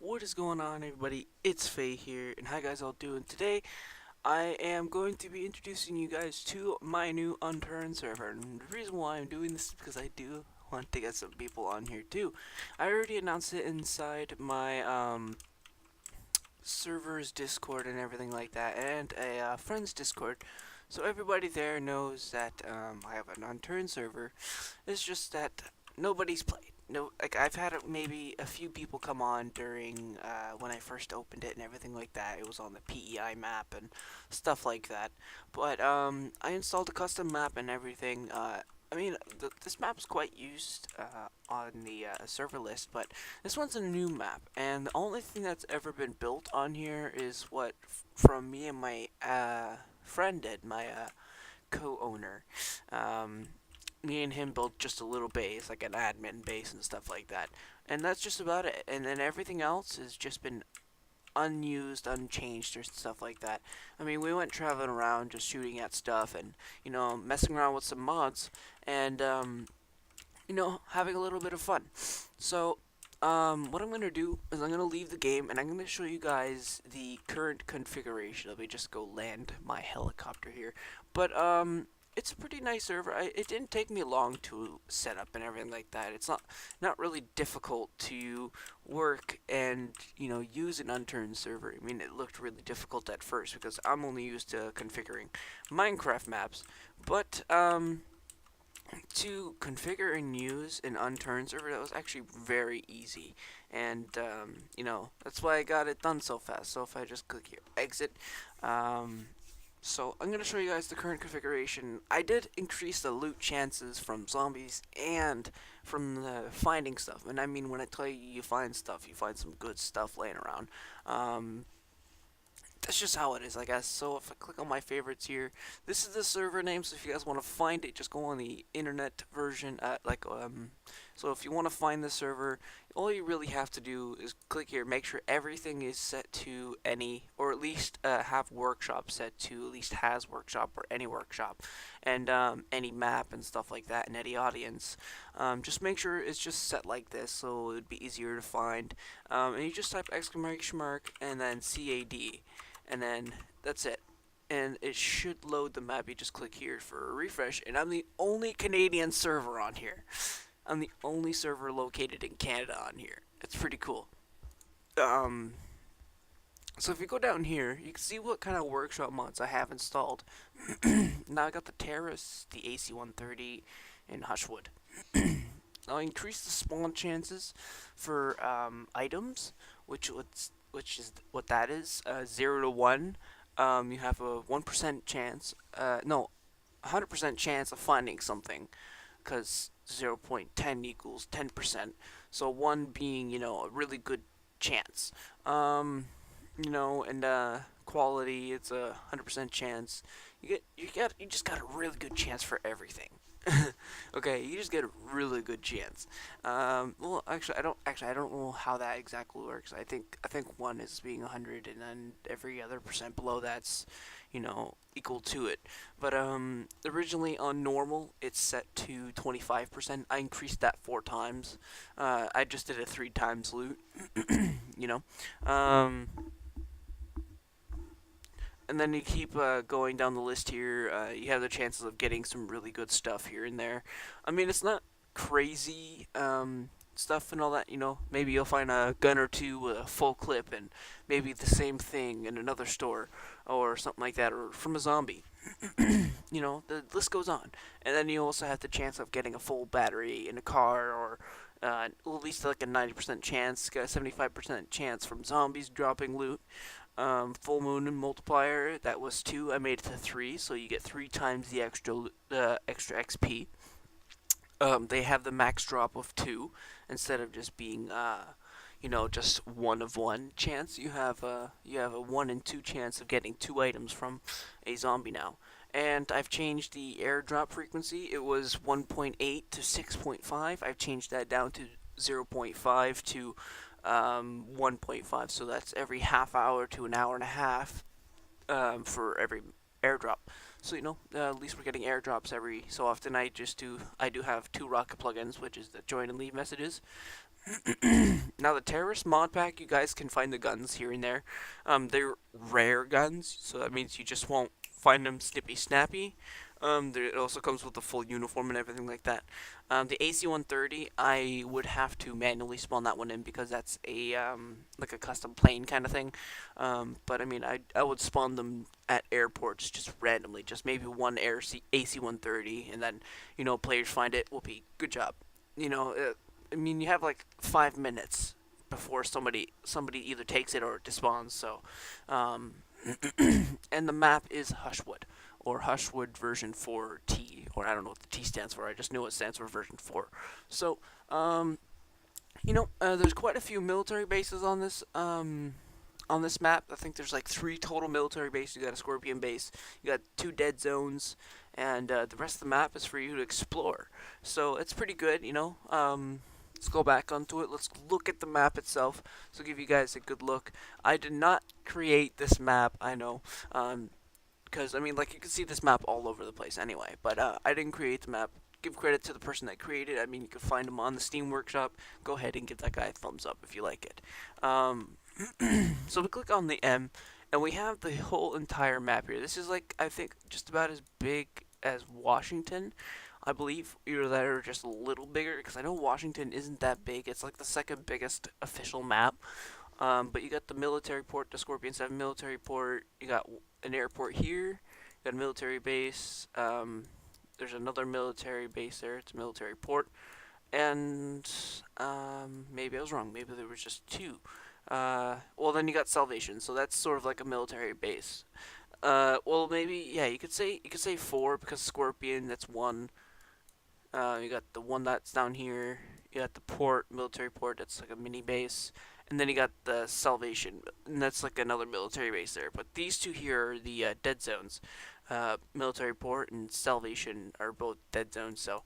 What is going on, everybody? It's Faye here, and how guys all doing? Today, I am going to be introducing you guys to my new Unturned server, and the reason why I'm doing this is because I do want to get some people on here too. I already announced it inside my server's Discord and everything like that, and a friend's Discord, so everybody there knows that I have an Unturned server. It's just that nobody's played. No, like I've had maybe a few people come on during when I first opened it and everything like that. It was on the PEI map and stuff like that. But I installed a custom map and everything. I mean, this map is quite used on the server list, but this one's a new map, and the only thing that's ever been built on here is what from me and my friend did, my co-owner. Um, Me and him built just a little base, like an admin base and stuff like that. And that's just about it. And then everything else has just been unused, unchanged, or stuff like that. I mean, we went traveling around just shooting at stuff and, messing around with some mods and, having a little bit of fun. So, what I'm going to do is I'm going to leave the game and I'm going to show you guys the current configuration. Let me just go land my helicopter here. But, it's a pretty nice server. It didn't take me long to set up and everything like that. It's not really difficult to work and use an unturned server. I mean, it looked really difficult at first because I'm only used to configuring Minecraft maps, but to configure and use an unturned server, that was actually very easy, and that's why I got it done so fast. So if I just click here, exit. So I'm going to show you guys the current configuration. I did increase the loot chances from zombies and from the finding stuff. And I mean, when I tell you you find stuff, you find some good stuff laying around. That's just how it is, I guess. So if I click on my favorites here, this is the server name. So if you guys want to find it, just go on the internet version. So if you want to find the server, all you really have to do is click here. Make sure everything is set to any, or at least have workshop set to at least has workshop or any workshop, and any map and stuff like that, and any audience. Just make sure it's just set like this, so it would be easier to find. And you just type exclamation mark and then CAD, and then that's it. And it should load the map. You just click here for a refresh, and I'm the only Canadian server on here. I'm the only server located in Canada on here. It's pretty cool. Um, so if you go down here, you can see what kind of workshop mods I have installed. Now I got the Terrace, the AC-130, and Hushwood. I'll increase the spawn chances for items, which is what that is, 0 to 1. You have a 1% chance, no, 100% chance of finding something, because 0.10 equals 10%. So 1 being, a really good chance. And quality, it's a 100% chance. You just got a really good chance for everything. Okay, you just get a really good chance. Well, I don't know how that exactly works. I think one is being 100, and then every other percent below that's, equal to it. But originally on normal, it's set to 25%. I increased that 4 times. I just did a 3 times loot. you know. Um, and then you keep going down the list here. You have the chances of getting some really good stuff here and there. I mean, it's not crazy stuff and all that. Maybe you'll find a gun or two with a full clip, and maybe the same thing in another store or something like that, or from a zombie. The list goes on. And then you also have the chance of getting a full battery in a car, or at least like a 90% chance, got a 75% chance from zombies dropping loot. Full moon and multiplier, that was 2. I made it to 3, so you get 3 times the extra XP. They have the max drop of 2 instead of just being just 1 of 1 chance. You have a 1 in 2 chance of getting 2 items from a zombie now. And I've changed the airdrop frequency. It was 1.8 to 6.5. I've changed that down to 0.5 to 1.5, so that's every half hour to an hour and a half for every airdrop. So at least we're getting airdrops every so often. I do have 2 rocket plugins, which is the join and leave messages. Now the terrorist mod pack, you guys can find the guns here and there. They're rare guns, so that means you just won't find them snippy snappy. It also comes with a full uniform and everything like that. The AC-130, I would have to manually spawn that one in because that's a like a custom plane kind of thing. But I mean, I would spawn them at airports just randomly, just maybe one AC-130, and then players find it. Will be good job. I mean, you have like 5 minutes before somebody either takes it or it despawns. So, um, and the map is Hushwood or Hushwood version 4T, or I don't know what the T stands for. I just know it stands for version 4. So, there's quite a few military bases on this map. I think there's like 3 total military bases. You got a Scorpion base, you got 2 dead zones, and the rest of the map is for you to explore. So it's pretty good. Let's go back onto it. Let's look at the map itself. So give you guys a good look. I did not create this map, I know, because I mean, like, you can see this map all over the place anyway. But I didn't create the map. Give credit to the person that created it. I mean, you can find him on the Steam Workshop. Go ahead and give that guy a thumbs up if you like it. So we click on the M, and we have the whole entire map here. This is like, I think, just about as big as Washington, I believe. Either that or just a little bigger, because I know Washington isn't that big. It's like the second biggest official map. But you got the military port, the Scorpion 7 military port. You got an airport here. You got a military base. There's another military base there. It's a military port. And maybe I was wrong. Maybe there was just 2. Well, then you got Salvation, so that's sort of like a military base. Well, maybe, yeah, you could say 4 because Scorpion, that's 1. You got the one that's down here. You got the port, military port, that's like a mini base. And then you got the Salvation, and that's like another military base there. But these 2 here are the dead zones. Military port and Salvation are both dead zones, so.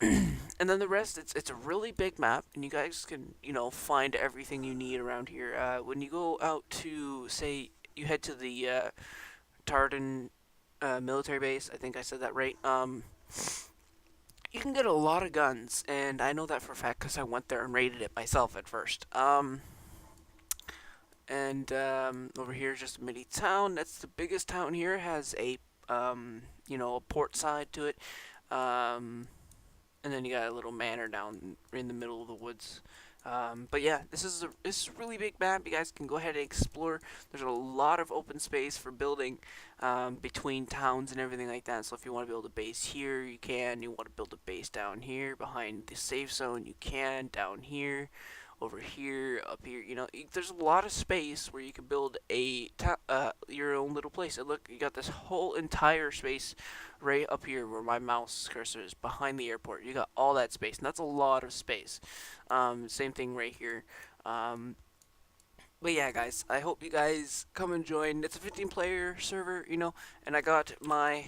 And then the rest, it's a really big map, and you guys can find everything you need around here. When you go out to, say, you head to the Tartan military base, I think I said that right. You can get a lot of guns, and I know that for a fact because I went there and raided it myself at first. And over here is just a mini town. That's the biggest town here. Has a port side to it. And then you got a little manor down in the middle of the woods. But yeah, this is a really big map. You guys can go ahead and explore. There's a lot of open space for building between towns and everything like that. So if you want to build a base here, you can. You want to build a base down here behind the safe zone, you can. Down here, over here, up here. There's a lot of space where you can build your own little place. And look, you got this whole entire space right up here where my mouse cursor is behind the airport. You got all that space, and that's a lot of space. Same thing right here. But yeah, guys, I hope you guys come and join. It's a 15-player server, and I got my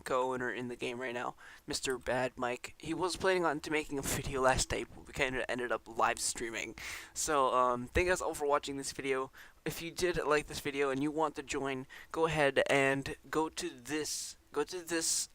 co-owner in the game right now, Mr. Bad Mike. He was planning on making a video last night, but we kind of ended up live streaming. So, thank you guys all for watching this video. If you did like this video and you want to join, go ahead and go to this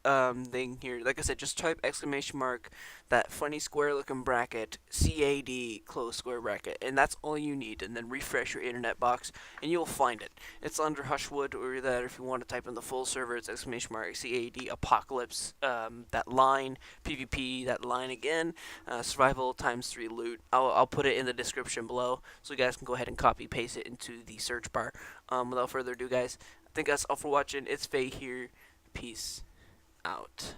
thing here. Like I said, just type exclamation mark, that funny square looking bracket, CAD, close square bracket, and that's all you need. And then refresh your internet box and you'll find it. It's under Hushwood, or that if you want to type in the full server, it's exclamation mark CAD apocalypse, that line, PvP, that line again, survival ×3 loot. I'll put it in the description below so you guys can go ahead and copy paste it into the search bar. Without further ado, guys, thank you guys all for watching. It's Faye here. Peace out.